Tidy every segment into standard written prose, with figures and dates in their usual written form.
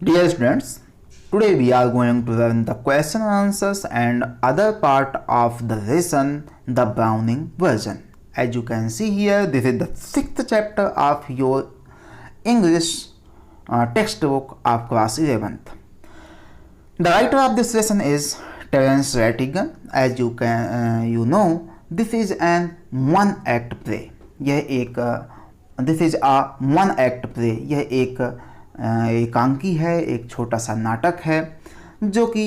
Dear students, today we are going to learn the question and answers and other part of the lesson, the Browning version. As you can see here, this is the 6th chapter of your English textbook of class 11th. The writer of this lesson is Terence Rattigan. As you know, this is an one-act play. This is a one-act play. यह एक एकांकी है, एक छोटा सा नाटक है जो कि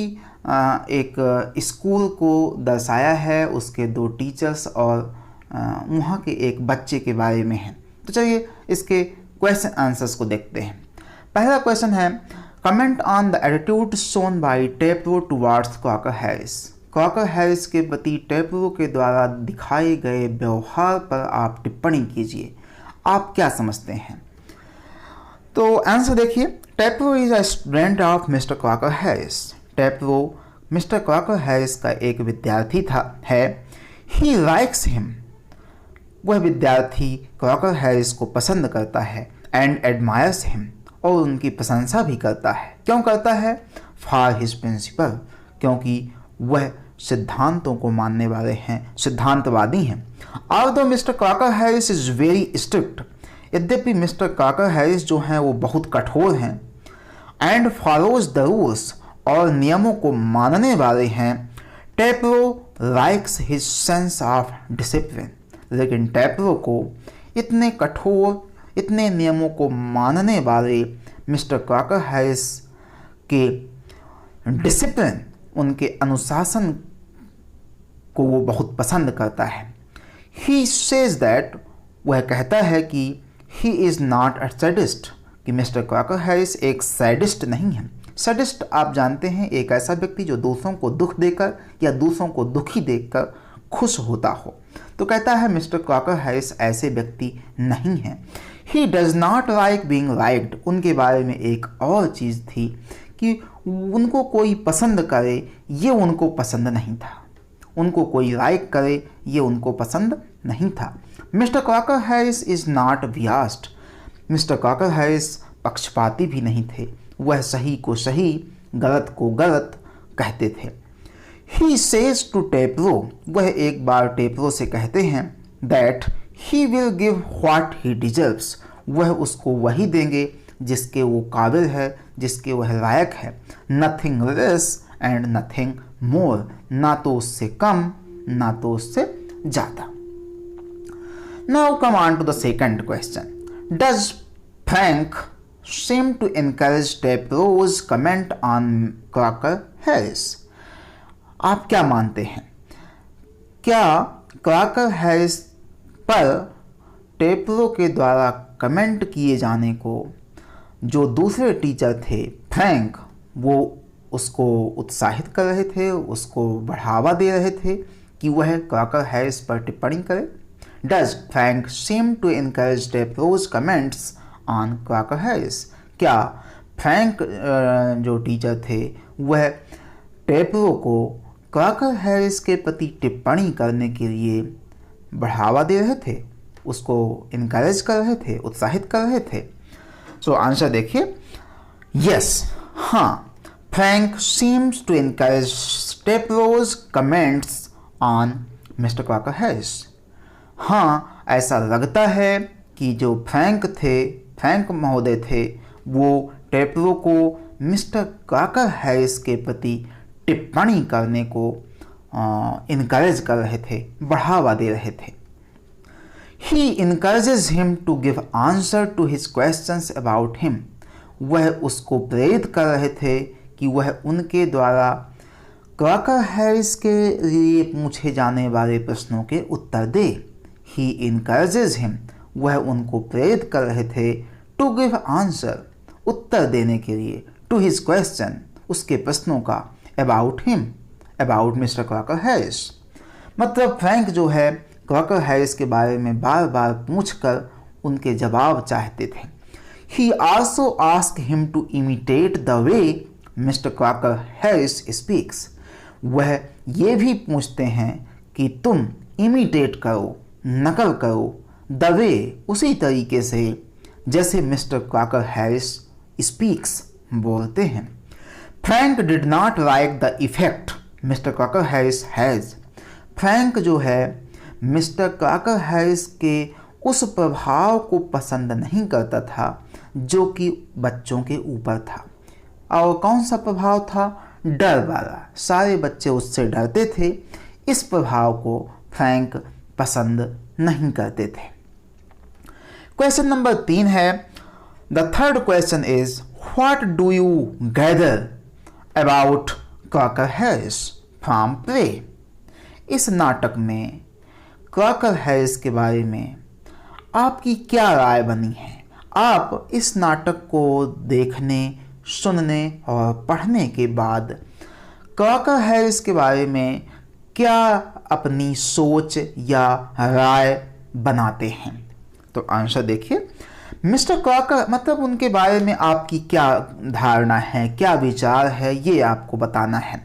एक स्कूल को दर्शाया है, उसके दो टीचर्स और वहाँ के एक बच्चे के बारे में है। तो चलिए इसके क्वेश्चन आंसर्स को देखते हैं। पहला क्वेश्चन है, comment on the attitude shown by टेपरो towards Quaker Harris. Quaker Harris के प्रति टेपरो के द्वारा दिखाए गए व्यवहार पर आप टिप्पणी कीजिए। आप क्या समझते हैं? तो आंसर देखिए, टेपरो is a student of mister Quaker Harris. टेपरो mister Quaker Harris का एक विद्यार्थी है। He likes him. वह विद्यार्थी क्वाकर हैरिस को पसंद करता है। एंड एडमायर्स हिम, और उनकी प्रशंसा भी करता है। क्यों करता है? फॉर हिज प्रिंसिपल, क्योंकि वह सिद्धांतों को मानने वाले हैं, सिद्धांतवादी हैं। Although mister Quaker Harris is very strict, यद्यपि मिस्टर क्वाकर हैरिस जो हैं वो बहुत कठोर हैं। एंड फॉलोज द रूल्स, और नियमों को मानने वाले हैं। टेपरो likes his sense of discipline, लेकिन टेपरो को इतने कठोर, इतने नियमों को मानने वाले मिस्टर क्वाकर हैरिस के डिसिप्लिन, उनके अनुशासन को वो बहुत पसंद करता है। ही सेज दैट, वह कहता है कि he is not a sadist, कि मिस्टर क्वाकर हैरिस एक सैडिस्ट नहीं है। सैडिस्ट आप जानते हैं, एक ऐसा व्यक्ति जो दूसरों को दुख देकर या दूसरों को दुखी देखकर खुश होता हो। तो कहता है मिस्टर क्वाकर हैरिस ऐसे व्यक्ति नहीं हैं। He does not like being liked, उनके बारे में एक और चीज़ थी कि उनको कोई पसंद करे, ये उनको पसंद नहीं था। उनको कोई लाइक करे, ये उनको पसंद नहीं था। Mr Quaker Harris is not biased, Mr Quaker Harris पक्षपाती भी नहीं थे। वह सही को सही, गलत को गलत कहते थे। ही सेज टू टेपरो, वह एक बार टेपरो से कहते हैं that he will give what he deserves, वह उसको वही देंगे जिसके वो काबिल है, जिसके वह लायक है। Nothing less and nothing more, ना तो उससे कम ना तो उससे ज़्यादा। Now come on to the second question. Does Frank seem to encourage Tepro's comment on Quaker Harris? आप क्या मानते हैं? क्या क्वाकर हैरिस पर टेपरो के द्वारा कमेंट किए जाने को जो दूसरे टीचर थे फ्रैंक, वो उसको उत्साहित कर रहे थे, उसको बढ़ावा दे रहे थे कि वह क्वाकर हैरिस पर टिप्पणी करे? Does Frank seem to encourage Tepro's comments on Quaker Harris? क्या फ्रैंक जो टीचर थे वह टेपरो को क्वाकर हैरिस के प्रति टिप्पणी करने के लिए बढ़ावा दे रहे थे, उसको इनकरेज कर रहे थे, उत्साहित कर रहे थे? सो आंसर देखिए, यस, हाँ, Frank seems to encourage Tepro's comments on Mr Quaker Harris. हाँ, ऐसा लगता है कि जो फ्रैंक महोदय थे, वो टेपरो को मिस्टर क्वाकर हैरिस के प्रति टिप्पणी करने को इनकरेज कर रहे थे, बढ़ावा दे रहे थे। He encourages him to give answer to his questions about him, वह उसको प्रेरित कर रहे थे कि वह उनके द्वारा क्वाकर हैरिस के लिए पूछे जाने वाले प्रश्नों के उत्तर दे। ही इनकरेजेस हिम, वह उनको प्रेरित कर रहे थे टू गिव आंसर, उत्तर देने के लिए, टू हिज क्वेश्चन, उसके प्रश्नों का, about him, about mister Quaker Harris. मतलब फ्रैंक जो है क्वाकर हैरिस के बारे में बार बार पूछकर उनके जवाब चाहते थे। He also ask him to imitate the way mister Quaker Harris speaks, वह ये भी पूछते हैं कि तुम इमिटेट करो, नकल करो, द वे, उसी तरीके से जैसे मिस्टर क्वाकर हैरिस स्पीक्स बोलते हैं। Frank did not like the effect mister Crocker Harris has. Frank जो है मिस्टर क्रॉकर हैरिस के उस प्रभाव को पसंद नहीं करता था जो कि बच्चों के ऊपर था। और कौन सा प्रभाव था? डर वाला। सारे बच्चे उससे डरते थे। इस प्रभाव को फ्रैंक पसंद नहीं करते थे। क्वेश्चन नंबर 3 है, the third question is what do you gather about Crocker Harris from play. इस नाटक में क्रॉकर हैरिस के बारे में आपकी क्या राय बनी है? आप इस नाटक को देखने, सुनने और पढ़ने के बाद क्रॉकर हैरिस के बारे में क्या अपनी सोच या राय बनाते हैं? तो आंसर देखिए। मिस्टर क्रॉकर मतलब उनके बारे में आपकी क्या धारणा है, क्या विचार है, ये आपको बताना है।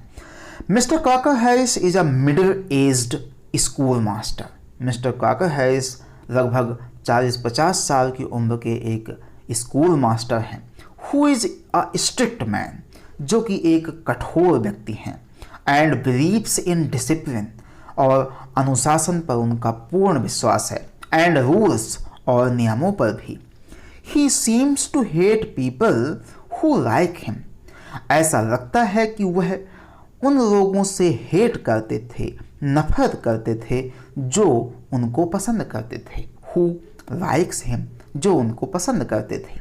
Mister Crocker Harris is a middle aged school master. Mister Crocker Harris लगभग 40-50 साल की उम्र के एक स्कूल मास्टर हैं। Who is a strict man, जो कि एक कठोर व्यक्ति हैं। एंड बिलीव्स इन डिसिप्लिन, और अनुशासन पर उनका पूर्ण विश्वास है। एंड रूल्स, और नियमों पर भी। He seems to hate people who like him. ऐसा लगता है कि वह उन लोगों से हेट करते थे, नफरत करते थे जो उनको पसंद करते थे। हु लाइक्स हिम, जो उनको पसंद करते थे।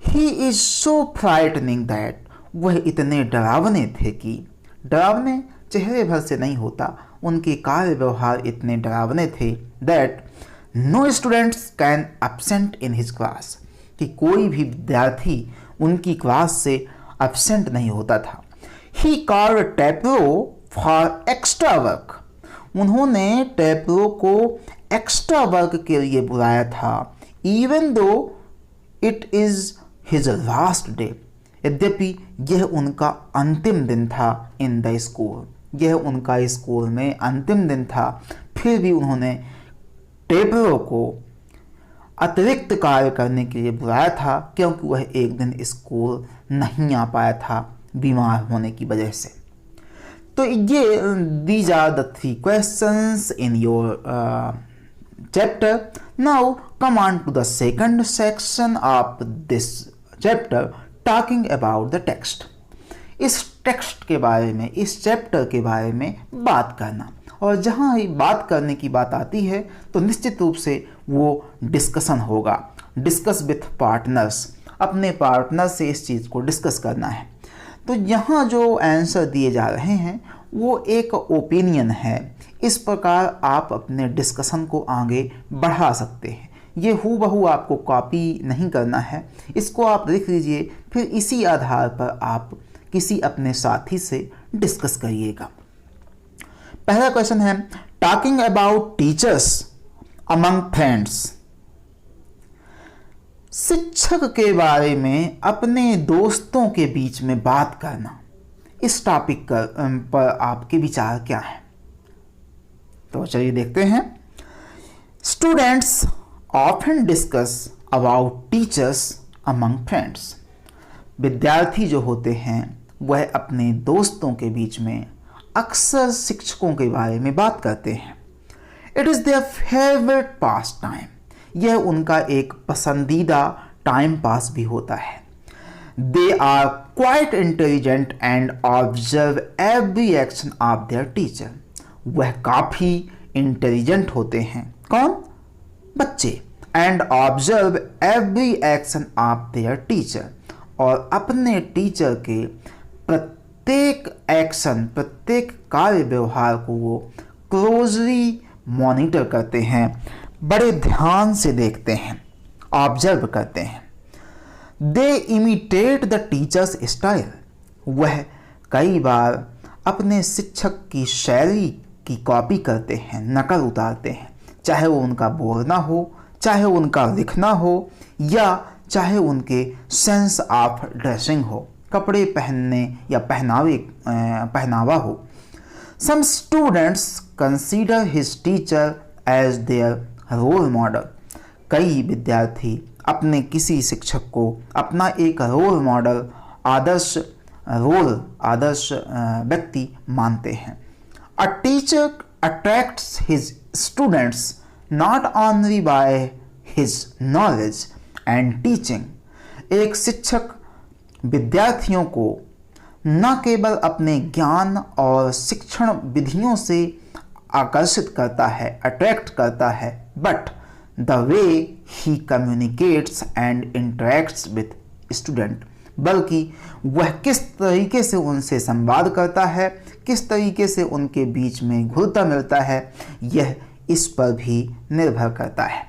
He is so frightening that, वह इतने डरावने थे कि, डरावने चेहरे भर से नहीं होता, उनके कार्य व्यवहार इतने डरावने थे that no students can absent in his class, कि कोई भी विद्यार्थी उनकी क्लास से एब्सेंट नहीं होता था। He called Tepro for extra work, उन्होंने टेप्रो को एक्स्ट्रा वर्क के लिए बुलाया था। Even though it is his last day, यद्यपि यह उनका अंतिम दिन था इन द स्कूल, यह उनका स्कूल में अंतिम दिन था, फिर भी उन्होंने टेप्रो को अतिरिक्त कार्य करने के लिए बुलाया था, क्योंकि वह एक दिन स्कूल नहीं आ पाया था बीमार होने की वजह से। तो ये these are the 3 questions in your chapter. Now come on to the second section of this chapter, talking about the text. इस टेक्स्ट के बारे में, इस चैप्टर के बारे में बात करना। और जहाँ ही बात करने की बात आती है तो निश्चित रूप से वो डिस्कशन होगा। डिस्कस विथ पार्टनर्स, अपने पार्टनर से इस चीज़ को डिस्कस करना है। तो यहाँ जो आंसर दिए जा रहे हैं वो एक ओपिनियन है। इस प्रकार आप अपने डिस्कशन को आगे बढ़ा सकते हैं। ये हूबहू आपको कॉपी नहीं करना है, इसको आप लिख लीजिए, फिर इसी आधार पर आप किसी अपने साथी से डिस्कस करिएगा। पहला क्वेश्चन है, talking about teachers among friends. शिक्षक के बारे में अपने दोस्तों के बीच में बात करना, इस टॉपिक पर आपके विचार क्या हैं? तो चलिए देखते हैं। Students often discuss about teachers among friends. विद्यार्थी जो होते हैं वह अपने दोस्तों के बीच में अक्सर शिक्षकों के बारे में बात करते हैं। It is their favourite pastime, यह उनका एक पसंदीदा टाइम पास भी होता है। They are quite intelligent and observe every action of their teacher. वह काफ़ी इंटेलिजेंट होते हैं, कौन? बच्चे। And observe every action of their teacher, और अपने टीचर के प्रत्येक एक्शन, प्रत्येक कार्य व्यवहार को वो क्लोजली मॉनिटर करते हैं, बड़े ध्यान से देखते हैं, ऑब्जर्व करते हैं। They imitate the teachers style, वह कई बार अपने शिक्षक की शैली की कॉपी करते हैं, नकल उतारते हैं, चाहे वो उनका बोलना हो, चाहे उनका लिखना हो, या चाहे उनके सेंस ऑफ ड्रेसिंग हो, कपड़े पहनने या पहनावा हो। Some students consider his teacher as their role model. कई विद्यार्थी अपने किसी शिक्षक को अपना एक रोल मॉडल, आदर्श व्यक्ति मानते हैं। A teacher attracts his students not only by his knowledge and teaching. एक शिक्षक विद्यार्थियों को न केवल अपने ज्ञान और शिक्षण विधियों से आकर्षित करता है, अट्रैक्ट करता है, but the way he communicates and interacts with student, बल्कि वह किस तरीके से उनसे संवाद करता है, किस तरीके से उनके बीच में घुलता मिलता है, यह इस पर भी निर्भर करता है।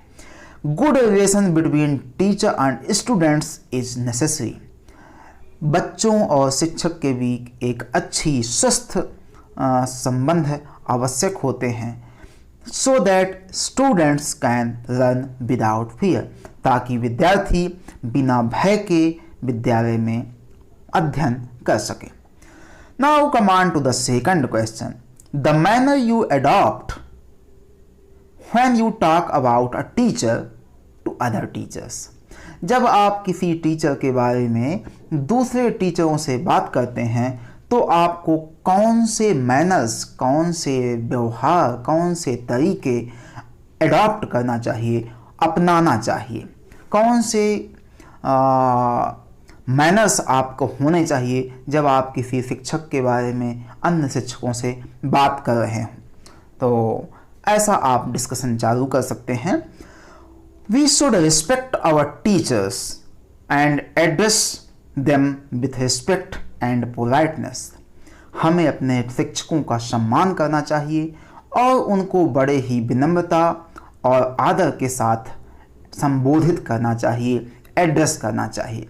Good relation between teacher and students is necessary. बच्चों और शिक्षक के बीच एक अच्छी स्वस्थ संबंध आवश्यक होते हैं, so that students can learn without fear, ताकि विद्यार्थी बिना भय के विद्यालय में अध्ययन कर सके। Now come on to the second question, the manner you adopt when you talk about a teacher to other teachers. जब आप किसी टीचर के बारे में दूसरे टीचरों से बात करते हैं तो आपको कौन से मैनर्स, कौन से व्यवहार, कौन से तरीके अडॉप्ट करना चाहिए, अपनाना चाहिए, कौन से मैनर्स आपको होने चाहिए जब आप किसी शिक्षक के बारे में अन्य शिक्षकों से बात कर रहे हों। तो ऐसा आप डिस्कशन चालू कर सकते हैं। We should respect our teachers and address them with respect and politeness. हमें अपने शिक्षकों का सम्मान करना चाहिए और उनको बड़े ही विनम्रता और आदर के साथ संबोधित करना चाहिए, एड्रेस करना चाहिए।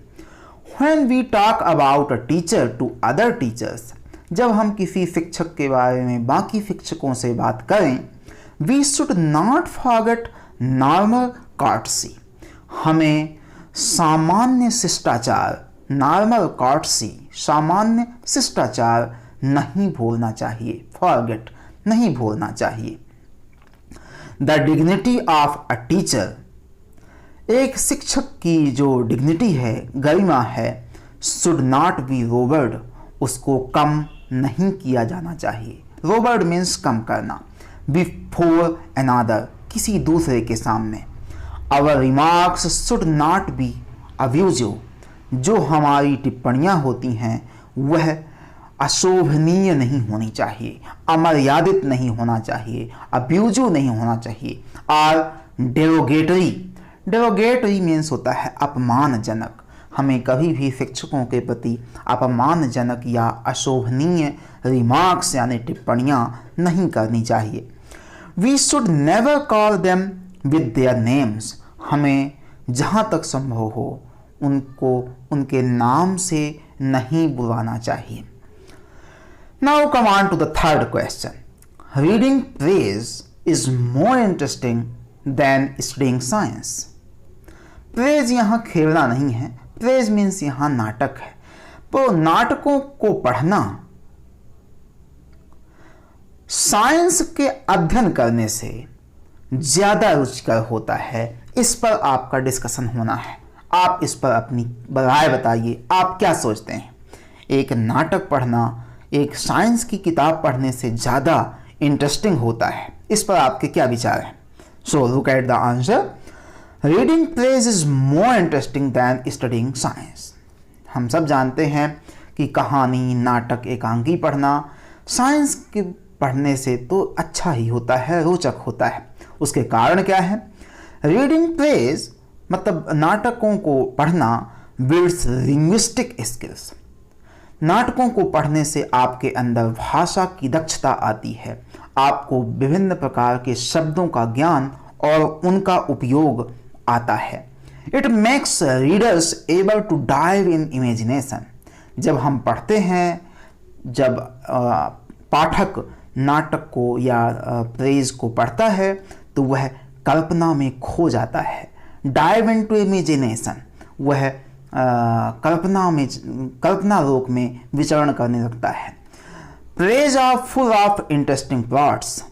When we talk about a teacher to other teachers, जब हम किसी शिक्षक के बारे में बाकी शिक्षकों से बात करें, we should not forget normal courtesy। हमें सामान्य शिष्टाचार, नॉर्मल कॉर्टसी, सामान्य शिष्टाचार नहीं भूलना चाहिए, फॉरगेट नहीं भूलना चाहिए। The dignity of a teacher, एक शिक्षक की जो डिग्निटी है, गरिमा है, शुड नॉट बी रोबर्ड, उसको कम नहीं किया जाना चाहिए। रोबर्ड मीन्स कम करना। बिफोर अनदर, किसी दूसरे के सामने। Our remarks should not be abusive, जो हमारी टिप्पणियाँ होती हैं वह अशोभनीय नहीं होनी चाहिए, अमर्यादित नहीं होना चाहिए, अब्यूजिव नहीं होना चाहिए। और डेरोगेटरी, डेरोगेटरी मीन्स होता है अपमानजनक। हमें कभी भी शिक्षकों के प्रति अपमानजनक या अशोभनीय रिमार्क्स यानी टिप्पणियाँ नहीं करनी चाहिए। We should never call them with their names, हमें जहाँ तक संभव हो उनको उनके नाम से नहीं बुलाना चाहिए। Now come on to the third question, reading plays is more interesting than studying science. Plays यहाँ खेलना नहीं है, प्रेज मीन्स यहाँ नाटक है। तो नाटकों को पढ़ना साइंस के अध्ययन करने से ज़्यादा रुचिकर होता है। इस पर आपका डिस्कशन होना है, आप इस पर अपनी राय बताइए, आप क्या सोचते हैं। एक नाटक पढ़ना एक साइंस की किताब पढ़ने से ज़्यादा इंटरेस्टिंग होता है, इस पर आपके क्या विचार हैं। So look at the answer, reading plays is more interesting than studying science. हम सब जानते हैं कि कहानी, नाटक, एकांकी पढ़ना साइंस के पढ़ने से तो अच्छा ही होता है, रोचक होता है। उसके कारण क्या है, रीडिंग प्लेज मतलब नाटकों को पढ़ना बिल्ड्स लिंग्विस्टिक स्किल्स। नाटकों को पढ़ने से आपके अंदर भाषा की दक्षता आती है, आपको विभिन्न प्रकार के शब्दों का ज्ञान और उनका उपयोग आता है। It makes readers able to dive in imagination. जब हम पढ़ते हैं, जब पाठक नाटक को या प्रेज को पढ़ता है तो वह कल्पना में खो जाता है। डाइव इनटू इमेजिनेशन, वह कल्पना लोक में विचरण करने लगता है। Plays are full of interesting plots,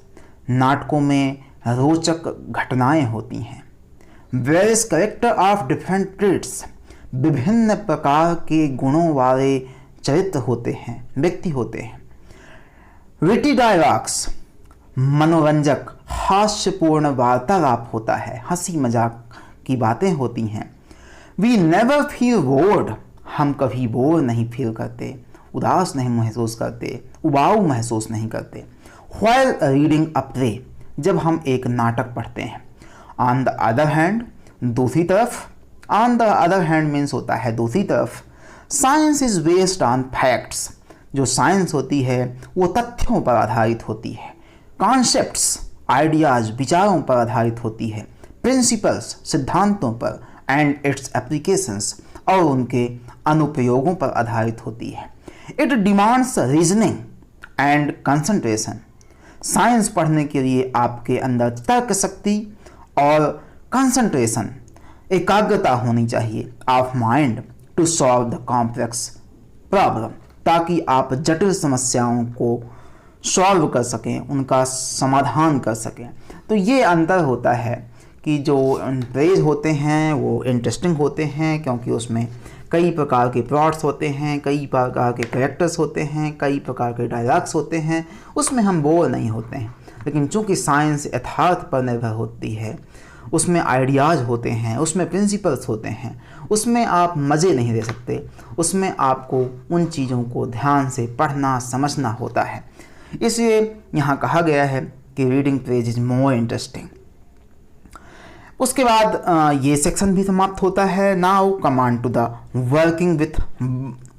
नाटकों में रोचक घटनाएं होती हैं। Various character of different traits, विभिन्न प्रकार के गुणों वाले चरित्र होते हैं, व्यक्ति होते हैं। विटी डायलॉग्स, मनोरंजक हास्यपूर्ण वार्तालाप होता है, हंसी मजाक की बातें होती हैं। वी नेवर फील बोर्ड, हम कभी बोर नहीं फील करते, उदास नहीं महसूस करते, उबाऊ महसूस नहीं करते। व्हाइल रीडिंग अ प्ले, जब हम एक नाटक पढ़ते हैं। ऑन द अदर हैंड, दूसरी तरफ, on the other hand means होता है दूसरी तरफ। Science is based on facts, जो साइंस होती है वो तथ्यों पर आधारित होती है। कॉन्सेप्ट्स, आइडियाज, विचारों पर आधारित होती है। प्रिंसिपल्स, सिद्धांतों पर, एंड इट्स एप्लीकेशंस, और उनके अनुप्रयोगों पर आधारित होती है। It demands reasoning and concentration, science पढ़ने के लिए आपके अंदर तर्क शक्ति और कंसंट्रेशन, एकाग्रता होनी चाहिए of mind to solve the complex problem, ताकि आप जटिल समस्याओं को सॉल्व कर सकें, उनका समाधान कर सकें। तो ये अंतर होता है कि जो प्लेज होते हैं वो इंटरेस्टिंग होते हैं क्योंकि उसमें कई प्रकार के प्लॉट्स होते हैं, कई प्रकार के कैरेक्टर्स होते हैं, कई प्रकार के डायलॉग्स होते हैं, उसमें हम बोर नहीं होते हैं। लेकिन चूंकि साइंस यथार्थ पर निर्भर होती है, उसमें आइडियाज़ होते हैं, उसमें प्रिंसिपल्स होते हैं, उसमें आप मज़े नहीं ले सकते, उसमें आपको उन चीज़ों को ध्यान से पढ़ना समझना होता है। इसलिए यहाँ कहा गया है कि reading plays is more interesting. उसके बाद ये सेक्शन भी समाप्त होता है। Now come on to the working with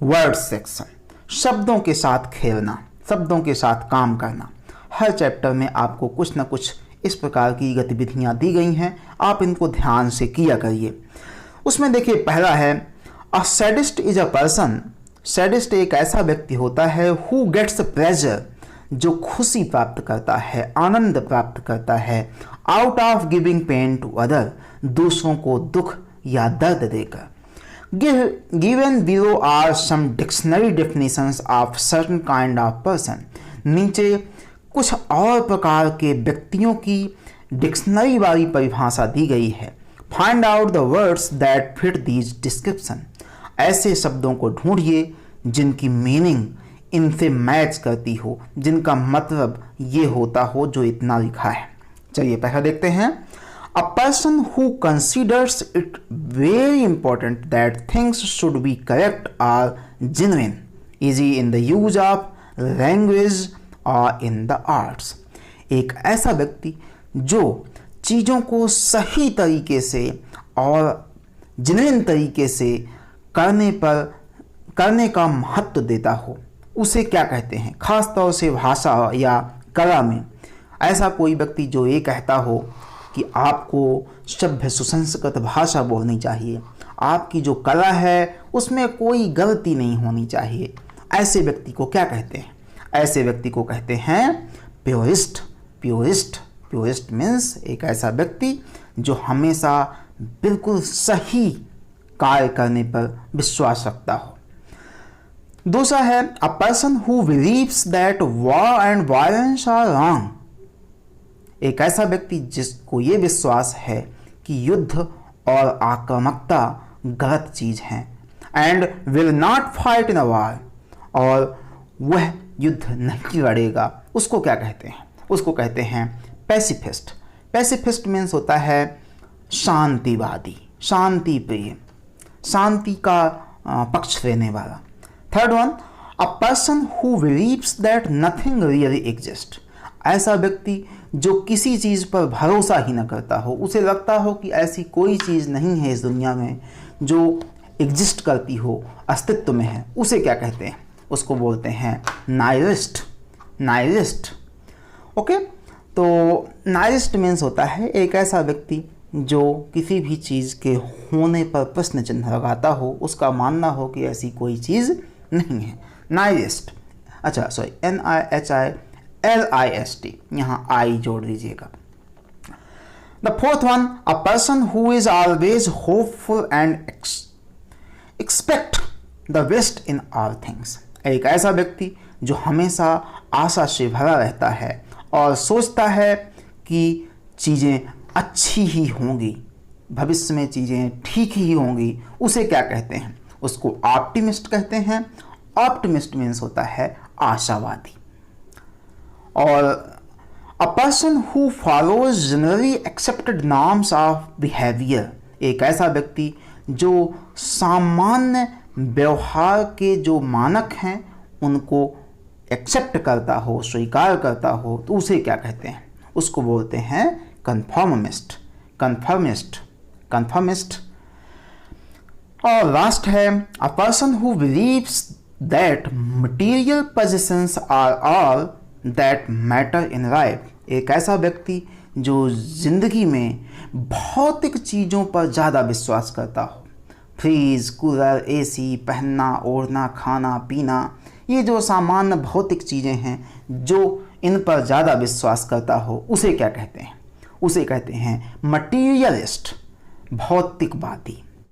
word section, शब्दों के साथ खेलना, शब्दों के साथ काम करना। हर चैप्टर में आपको कुछ ना कुछ इस प्रकार की गतिविधियाँ दी गई हैं, आप इनको ध्यान से किया करिए। उसमें देखिए पहला है a sadist is a person, sadist एक ऐसा व्यक्ति होता है हु गेट्स प्लेजर, जो खुशी प्राप्त करता है, आनंद प्राप्त करता है, out of giving pain to other, दूसरों को दुख या दर्द देकर। Given below are some dictionary definitions of certain kind of person, नीचे कुछ और प्रकार के व्यक्तियों की डिक्शनरी वाली परिभाषा दी गई है। Find out the words that fit these description, ऐसे शब्दों को ढूंढिए जिनकी मीनिंग इनसे मैच करती हो, जिनका मतलब ये होता हो जो इतना लिखा है। चलिए पहला देखते हैं। A person who considers it very important that things should be correct or genuine, easy in the use of language और इन द आर्ट्स, एक ऐसा व्यक्ति जो चीज़ों को सही तरीके से और जेन्युइन तरीके से करने का महत्व देता हो, उसे क्या कहते हैं। खास तौर से भाषा या कला में ऐसा कोई व्यक्ति जो ये कहता हो कि आपको सभ्य सुसंस्कृत भाषा बोलनी चाहिए, आपकी जो कला है उसमें कोई गलती नहीं होनी चाहिए, ऐसे व्यक्ति को क्या कहते हैं। ऐसे व्यक्ति को कहते हैं प्योरिस्ट। प्योरिस्ट मीन्स एक ऐसा व्यक्ति जो हमेशा बिल्कुल सही कार्य करने पर विश्वास रखता हो। दूसरा है a person who believes that war and violence are wrong, एक ऐसा व्यक्ति जिसको ये विश्वास है कि युद्ध और आक्रामकता गलत चीज़ है। And will not fight in a war, और वह युद्ध नहीं लड़ेगा, उसको क्या कहते हैं। उसको कहते हैं पैसिफिस्ट। पैसिफिस्ट मीन्स होता है शांतिवादी, शांति प्रिय, शांति का पक्ष लेने वाला। Third one a person who believes that nothing really exist, ऐसा व्यक्ति जो किसी चीज़ पर भरोसा ही न करता हो, उसे लगता हो कि ऐसी कोई चीज़ नहीं है इस दुनिया में जो एग्जिस्ट करती हो, अस्तित्व में है, उसे क्या कहते हैं। उसको बोलते हैं नाइलिस्ट। ओके, तो नाइलिस्ट मीन्स होता है एक ऐसा व्यक्ति जो किसी भी चीज़ के होने पर प्रश्न चिन्ह लगाता हो, उसका मानना हो कि ऐसी कोई चीज़ नहीं है, नाइलिस्ट। अच्छा सॉरी, NIHILIST, यहाँ आई जोड़ दीजिएगा। The fourth one a person who is always hopeful and expect the best in all things, एक ऐसा व्यक्ति जो हमेशा आशा से भरा रहता है और सोचता है कि चीज़ें अच्छी ही होंगी, भविष्य में चीज़ें ठीक ही होंगी, उसे क्या कहते हैं? उसको ऑप्टिमिस्ट कहते हैं। ऑप्टिमिस्ट मीन्स होता है आशावादी। और अ person who follows generally accepted norms of behaviour, एक ऐसा व्यक्ति जो सामान्य व्यवहार के जो मानक हैं उनको एक्सेप्ट करता हो, स्वीकार करता हो, तो उसे क्या कहते हैं? उसको बोलते हैं कन्फर्मिस्ट। कन्फर्मिस्ट। और लास्ट है a person who believes that material possessions are all that matter in life, एक ऐसा व्यक्ति जो जिंदगी में भौतिक चीज़ों पर ज़्यादा विश्वास करता हो। फ्रिज, कूलर, एसी, पहनना, ओढ़ना, खाना पीना, ये जो सामान्य भौतिक चीज़ें हैं, जो इन पर ज़्यादा विश्वास करता हो, उसे क्या कहते हैं? उसे कहते हैं मटीरियलिस्ट, भौतिकवादी।